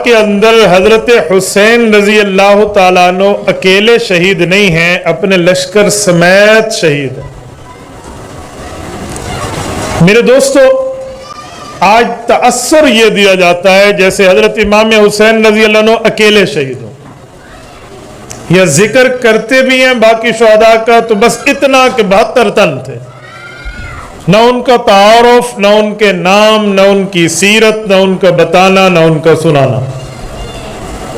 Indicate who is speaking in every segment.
Speaker 1: کے اندر حضرت حسین رضی اللہ تعالیٰ عنہ اکیلے شہید نہیں ہیں، اپنے لشکر سمیت شہید ہیں۔ میرے دوستو، آج تأثر یہ دیا جاتا ہے جیسے حضرت امام حسین رضی اللہ عنہ اکیلے شہید ہوں، یا ذکر کرتے بھی ہیں باقی شہداء کا تو بس اتنا کہ 72 تن تھے، نہ ان کا تعارف، نہ ان کے نام، نہ ان کی سیرت، نہ ان کا بتانا، نہ ان کا سنانا۔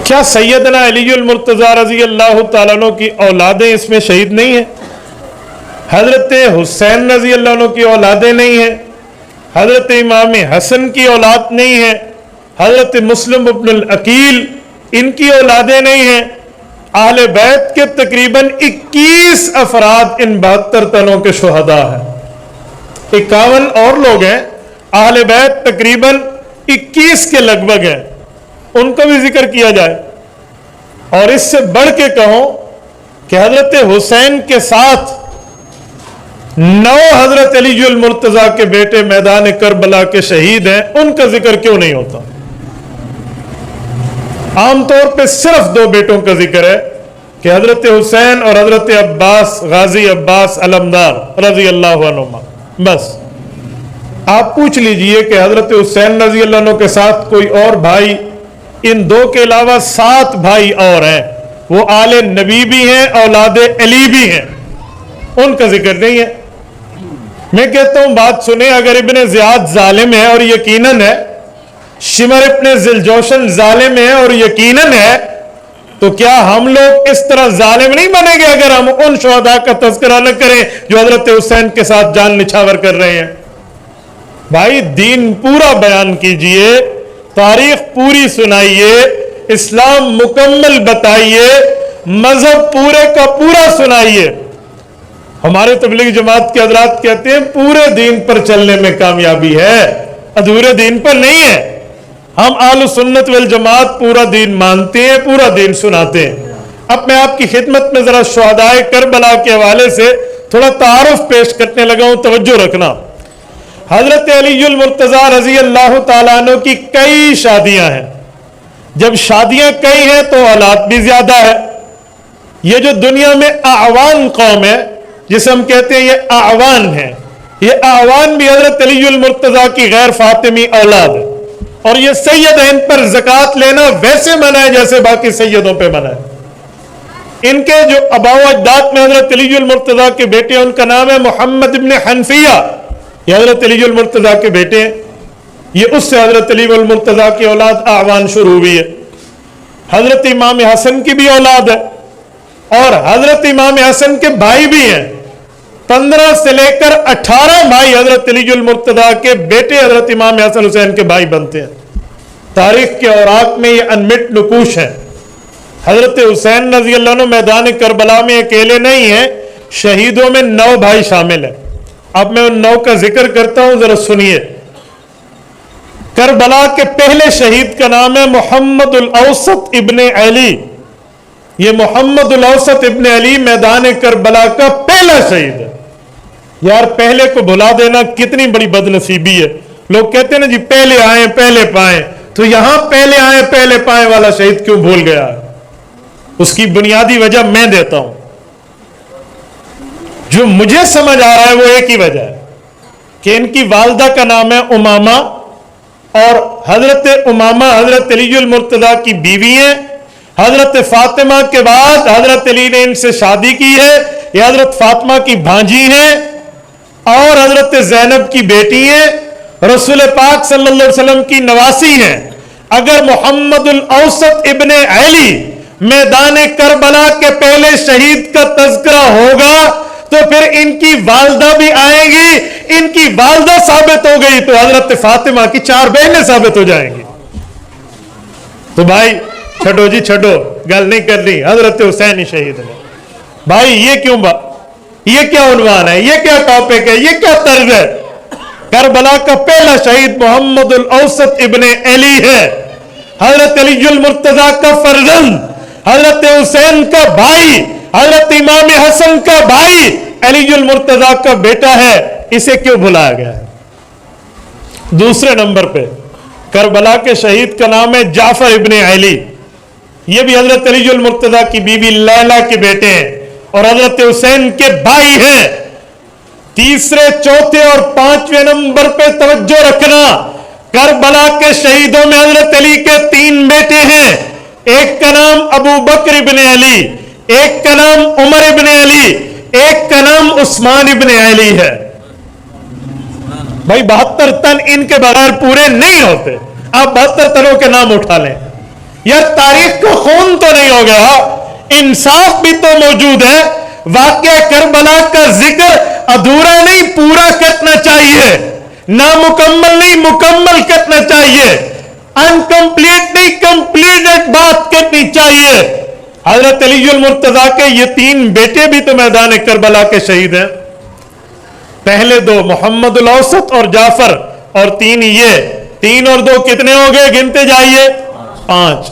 Speaker 1: کیا سیدنا علی المرتضیٰ رضی اللہ تعالیٰ عنہ کی اولادیں اس میں شہید نہیں ہیں؟ حضرت حسین رضی اللہ عنہ کی اولادیں نہیں ہیں؟ حضرت امام حسن کی اولاد نہیں ہے؟ حضرت مسلم ابن العقیل ان کی اولادیں نہیں ہیں؟ اہل بیت کے تقریباً 21 افراد ان 72 تنوں کے شہداء ہیں۔ 51 اور لوگ ہیں، اہل بیت تقریباً 21 کے لگ بھگ ہیں، ان کو بھی ذکر کیا جائے۔ اور اس سے بڑھ کے کہوں کہ حضرت حسین کے ساتھ 9 حضرت علی المرتضیٰ کے بیٹے میدان کربلا کے شہید ہیں، ان کا ذکر کیوں نہیں ہوتا؟ عام طور پہ صرف 2 بیٹوں کا ذکر ہے کہ حضرت حسین اور حضرت عباس، غازی عباس علمدار رضی اللہ عنہما، بس۔ آپ پوچھ لیجئے کہ حضرت حسین رضی اللہ عنہ کے ساتھ کوئی اور بھائی، ان 2 کے علاوہ 7 بھائی اور ہیں، وہ آل نبی بھی ہیں، اولاد علی بھی ہیں، ان کا ذکر نہیں ہے۔ میں کہتا ہوں بات سنیں، اگر ابن زیاد ظالم ہے اور یقیناً ہے، شمر ابن ذوالجوشن ظالم ہے اور یقیناً ہے، تو کیا ہم لوگ اس طرح ظالم نہیں بنیں گے اگر ہم ان شہداء کا تذکرہ نہ کریں جو حضرت حسین کے ساتھ جان نچھاور کر رہے ہیں؟ بھائی دین پورا بیان کیجئے، تاریخ پوری سنائیے، اسلام مکمل بتائیے، مذہب پورے کا پورا سنائیے۔ ہمارے تبلیغ جماعت کے حضرات کہتے ہیں پورے دین پر چلنے میں کامیابی ہے، ادھورے دین پر نہیں ہے۔ ہم اہل سنت والجماعت پورا دین مانتے ہیں، پورا دین سناتے ہیں۔ اب میں آپ کی خدمت میں ذرا شہداء کربلا کے حوالے سے تھوڑا تعارف پیش کرنے لگا ہوں، توجہ رکھنا۔ حضرت علی المرتضیٰ رضی اللہ تعالیٰ عنہ کی کئی شادیاں ہیں۔ جب شادیاں کئی ہیں تو اولاد بھی زیادہ ہے۔ یہ جو دنیا میں اعوان قوم ہے، جسے ہم کہتے ہیں یہ اعوان ہے، یہ اعوان بھی حضرت علی المرتضیٰ کی غیر فاطمی اولاد ہے، اور یہ سید ہیں، ان پر زکوٰۃ لینا ویسے منع ہے جیسے باقی سیدوں پہ منع ہے۔ ان کے جو آباء و اجداد میں حضرت علی المرتضیٰ کے بیٹے ہیں، ان کا نام ہے محمد ابن حنفیہ، یہ حضرت علی المرتضیٰ کے بیٹے ہیں۔ یہ اس سے حضرت علی المرتضیٰ کی اولاد اعوان شروع ہوئی ہے۔ حضرت امام حسن کی بھی اولاد ہے، اور حضرت امام حسن کے بھائی بھی ہیں۔ 15 سے لے کر 18 بھائی حضرت علی المرتضیٰ کے بیٹے حضرت امام حسن حسین کے بھائی بنتے ہیں۔ تاریخ کے اوراق میں یہ انمٹ نقوش ہے۔ حضرت حسین رضی اللہ عنہ میدان کربلا میں اکیلے نہیں ہیں، شہیدوں میں 9 بھائی شامل ہیں۔ اب میں ان 9 کا ذکر کرتا ہوں، ذرا سنیے۔ کربلا کے پہلے شہید کا نام ہے محمد الاوسط ابن علی۔ یہ محمد الاوسط ابن علی میدان کربلا کا پہلا شہید ہے۔ یار پہلے کو بھلا دینا کتنی بڑی بد نصیبی ہے۔ لوگ کہتے ہیں نا جی پہلے آئیں پہلے پائیں، تو یہاں پہلے آئیں پہلے پائیں والا شہید کیوں بھول گیا ہے؟ اس کی بنیادی وجہ میں دیتا ہوں۔ جو مجھے سمجھ آ رہا ہے وہ ایک ہی وجہ ہے کہ ان کی والدہ کا نام ہے امامہ، اور حضرت امامہ حضرت علی المرتضیٰ کی بیوی ہیں۔ حضرت فاطمہ کے بعد حضرت علی نے ان سے شادی کی ہے، یہ حضرت فاطمہ کی بھانجی ہیں اور حضرت زینب کی بیٹی ہیں، رسول پاک صلی اللہ علیہ وسلم کی نواسی ہیں۔ اگر محمد الاوسط ابن علی میدان کربلا کے پہلے شہید کا تذکرہ ہوگا تو پھر ان کی والدہ بھی آئیں گی، ان کی والدہ ثابت ہو گئی تو حضرت فاطمہ کی 4 بہنیں ثابت ہو جائیں گی۔ تو بھائی چھٹو جی چھٹو، گل نہیں کرنی، حضرت حسین ہی شہید ہے۔ بھائی یہ کیوں یہ کیا عنوان ہے، یہ کیا ٹاپک ہے، یہ کیا طرز ہے؟ کربلا کا پہلا شہید محمد الاوسط ابن علی ہے، حضرت علی المرتضیٰ کا فرزند، حضرت حسین کا بھائی، حضرت امام حسن کا بھائی، علی المرتضیٰ کا بیٹا ہے۔ اسے کیوں بھلایا گیا ہے؟ دوسرے نمبر پہ کربلا کے شہید کا نام ہے جعفر ابن علی. یہ بھی حضرت علی المرتضیٰ کی بیوی لیلا کے بیٹے ہیں اور حضرت حسین کے بھائی ہیں. تیسرے، چوتھے اور پانچویں نمبر پہ توجہ رکھنا. کربلا کے شہیدوں میں حضرت علی کے 3 بیٹے ہیں. ایک کا نام ابو بکر ابن علی، ایک کا نام عمر ابن علی، ایک کا نام عثمان ابن علی ہے. بھائی 72 تن ان کے بغیر پورے نہیں ہوتے. آپ 72 تنوں کے نام اٹھا لیں. یار تاریخ کا خون تو نہیں ہو گیا، انصاف بھی تو موجود ہے. واقعہ کربلا کا ذکر ادھورا نہیں، پورا کرنا چاہیے. نامکمل نہیں، مکمل کرنا چاہیے. انکمپلیٹ نہیں، کمپلیٹڈ بات کرنی چاہیے. حضرت علی المرتضیٰ کے یہ 3 بیٹے بھی تو میدان کربلا کے شہید ہیں. پہلے 2 محمد الاوسط اور جعفر، اور 3 یہ. 3 اور 2 کتنے ہو گئے؟ گنتے جائیے. 5.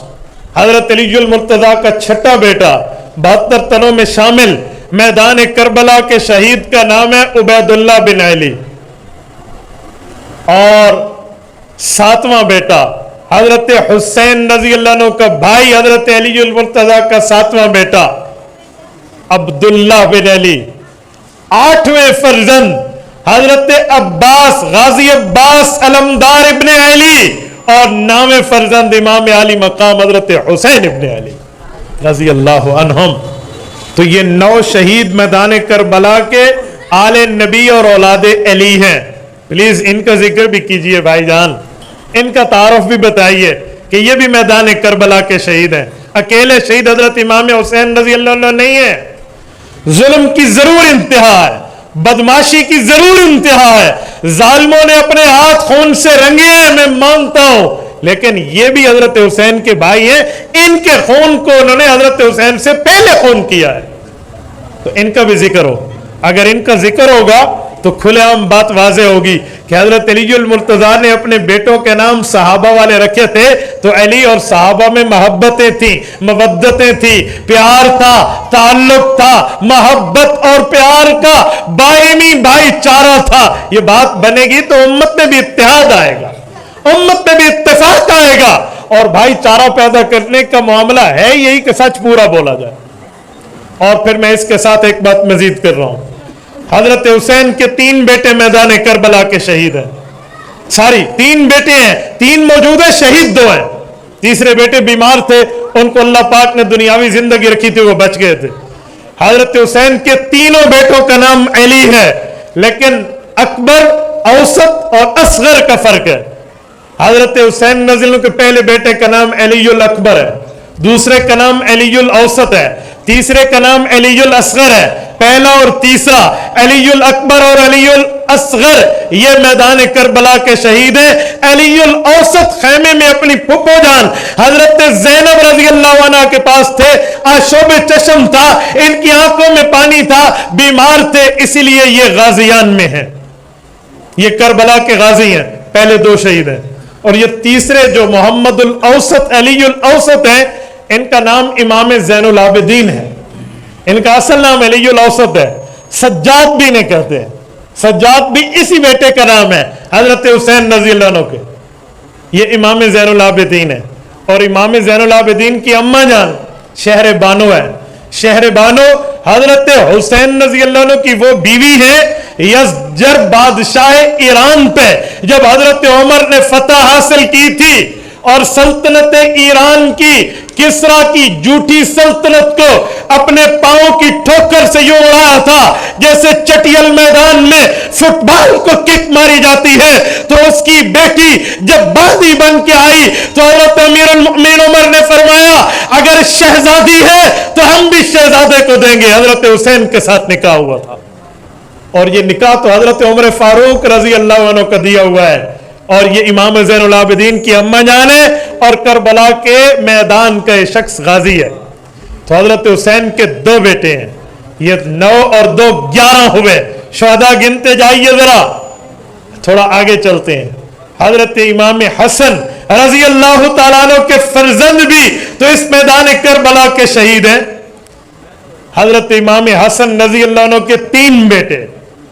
Speaker 1: حضرت علی المرتضیٰ کا 6واں بیٹا 72 تنوں میں شامل میدان کربلا کے شہید کا نام ہے عبید اللہ بن علی. اور 7واں بیٹا حضرت حسین رضی اللہ عنہ کا بھائی حضرت علی المرتضیٰ کا 7واں بیٹا عبداللہ بن علی. 8ویں فرزند حضرت عباس، غازی عباس علمدار ابن علی. اور 9ویں فرزند امام علی مقام حضرت حسین ابن علی رضی اللہ عنہم. تو یہ 9 شہید میدان کربلا کے آل نبی اور اولاد علی ہیں. پلیز ان کا ذکر بھی کیجئے بھائی جان، ان کا تعارف بھی بتائیے کہ یہ بھی میدان کربلا کے شہید ہیں. اکیلے شہید حضرت امام حسین رضی اللہ عنہ نہیں ہے. ظلم کی ضرور انتہا ہے، بدماشی کی ضرور انتہا ہے. ظالموں نے اپنے ہاتھ خون سے رنگے ہیں، میں مانتا ہوں، لیکن یہ بھی حضرت حسین کے بھائی ہیں. ان کے خون کو انہوں نے حضرت حسین سے پہلے خون کیا ہے. تو ان کا بھی ذکر ہو. اگر ان کا ذکر ہوگا تو کھلے عام بات واضح ہوگی کہ حضرت علی المرتضیٰ نے اپنے بیٹوں کے نام صحابہ والے رکھے تھے تو علی اور صحابہ میں محبتیں تھیں، مودتیں تھیں، پیار تھا، تعلق تھا. محبت اور پیار کا باہمی بھائی چارہ تھا. یہ بات بنے گی تو امت میں بھی اتحاد آئے گا، امت میں بھی اتفاق آئے گا. اور بھائی چارہ پیدا کرنے کا معاملہ ہے یہی کہ سچ پورا بولا جائے. اور پھر میں اس کے ساتھ ایک بات مزید کر رہا ہوں. حضرت حسین کے 3 بیٹے میدان کربلا کے شہید ہیں. 3 بیٹے ہیں، 3 موجود ہیں، شہید 2 ہیں. تیسرے بیٹے بیمار تھے، ان کو اللہ پاک نے دنیاوی زندگی رکھی تھی، وہ بچ گئے تھے. حضرت حسین کے 3 بیٹوں کا نام علی ہے، لیکن اکبر، اوسط اور اصغر کا فرق ہے. حضرت حسین رضی اللہ عنہ کے پہلے بیٹے کا نام علی الاکبر ہے، دوسرے کا نام علی الاوسط ہے، تیسرے کا نام علی الاصغر ہے. پہلا اور تیسرا علی الاکبر اور علی الاصغر یہ میدان کربلا کے شہید ہیں. علی الاوسط خیمے میں اپنی پھپھو جان حضرت زینب رضی اللہ عنہ کے پاس تھے. آشوب چشم تھا، ان کی آنکھوں میں پانی تھا، بیمار تھے، اسی لیے یہ غازیان میں ہیں. یہ کربلا کے غازی ہیں، پہلے 2 شہید ہیں. اور یہ تیسرے جو محمد الاوسط علی الاوسط ہیں، ان کا نام امام زین العابدین ہے. ان کا اصل نام علی الاوسط ہے. سجاد بھی نہیں کہتے ہیں، سجاد بھی اسی بیٹے کا نام ہے حضرت حسین رضی اللہ عنہ کے. یہ امام زین العابدین ہے. اور امام زین العابدین کی اماں جان شہر بانو ہے. شہر بانو حضرت حسین رضی اللہ عنہ کی وہ بیوی ہے یزجر بادشاہ ایران پہ. جب حضرت عمر نے فتح حاصل کی تھی اور سلطنت ایران کی کسرا کی جھوٹی سلطنت کو اپنے پاؤں کی ٹھوکر سے یوں اڑایا تھا جیسے چٹیل میدان میں فٹ بال کو کک ماری جاتی ہے، تو اس کی بیٹی جب بادی بن کے آئی تو حضرت امیر المؤمنین عمر نے فرمایا اگر شہزادی ہے تو ہم بھی شہزادے کو دیں گے. حضرت حسین کے ساتھ نکاح ہوا تھا، اور یہ نکاح تو حضرت عمر فاروق رضی اللہ عنہ کا دیا ہوا ہے. اور یہ امام زین العابدین کی اماں جان ہے اور کربلا کے میدان کا یہ شخص غازی ہے. تو حضرت حسین کے 2 بیٹے ہیں، یہ 9 اور 2 11 ہوئے. شہداء گنتے جائیے، ذرا تھوڑا آگے چلتے ہیں. حضرت امام حسن رضی اللہ تعالیٰ عنہ کے فرزند بھی تو اس میدان کربلا کے شہید ہیں. حضرت امام حسن رضی اللہ عنہ کے 3 بیٹے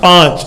Speaker 1: 5।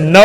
Speaker 1: 9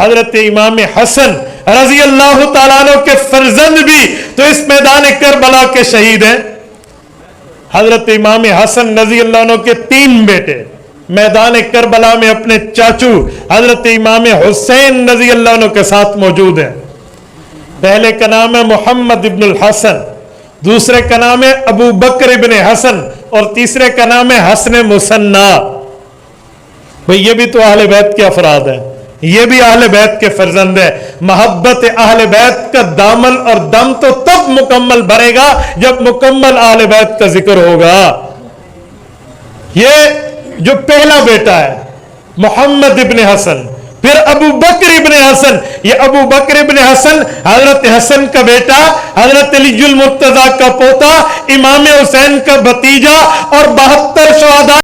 Speaker 1: حضرت امام حسن رضی اللہ تعالیٰ عنہ کے فرزند بھی تو اس میدان کربلا کے شہید ہیں. حضرت امام حسن رضی اللہ عنہ کے 3 بیٹے میدان کربلا میں اپنے چاچو حضرت امام حسین رضی اللہ عنہ کے ساتھ موجود ہیں. پہلے کا نام ہے محمد ابن الحسن، دوسرے کا نام ہے ابو بکر ابن حسن، اور تیسرے کا نام ہے حسن مصنع. بھئی یہ بھی تو اہل بیت کے افراد ہیں، یہ بھی اہل بیت کے فرزند ہیں. محبت اہل بیت کا دامن اور دم تو تب مکمل بھرے گا جب مکمل اہل بیت کا ذکر ہوگا. یہ جو پہلا بیٹا ہے محمد ابن حسن، پھر ابو بکر ابن حسن، یہ ابو بکر ابن حسن حضرت حسن کا بیٹا، حضرت علی المرتضیٰ کا پوتا، امام حسین کا بھتیجا، اور 72 شہداء